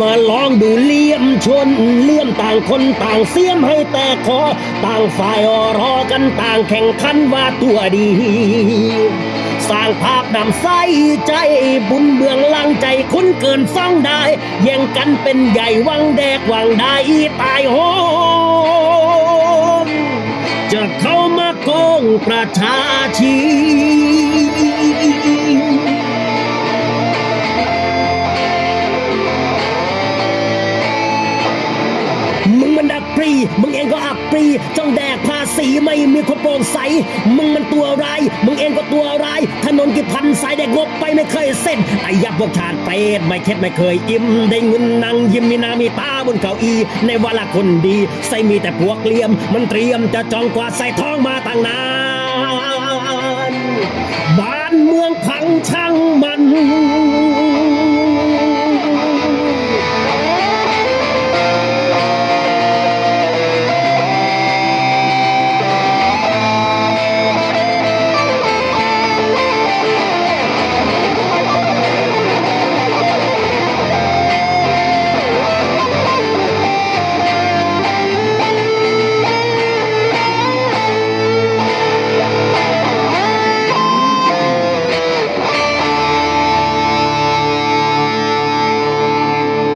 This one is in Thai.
มาลองดูเลี่ยมชนเลื่อมต่างคนต่างเสียมให้แต่คอต่างฝ่ายรอกันต่างแข่งขันว่าตัวดีสร้างภาพนำใสใจบุญเบื้องหลังใจคุ้นเกินฟังได้แย่งกันเป็นใหญ่วังแดกวังได้ตายโหงจะเข้ามาโกงประชาชีมึงมันดักปรีมึงเองก็อักปรีจ้องแดกภาษีไม่มีความโปร่งใสมึงมันตัวร้ายมึงเองก็ตัวร้ายถนนกี่พันสายแดกงบไปไม่เคยเส้นไอ้ยับพวกชาติเป็ดไม่เค็ดไม่เคยอิ่มได้เงินนั่งยิ้มมีนามีตาบนเก้าอี้ในเวลาคนดีใส่มีแต่พวกเลี่ยมมันเตรียมจะจองกว่าใส่ท้องมาตั้งนานบ้านเมืองพังช่างมัน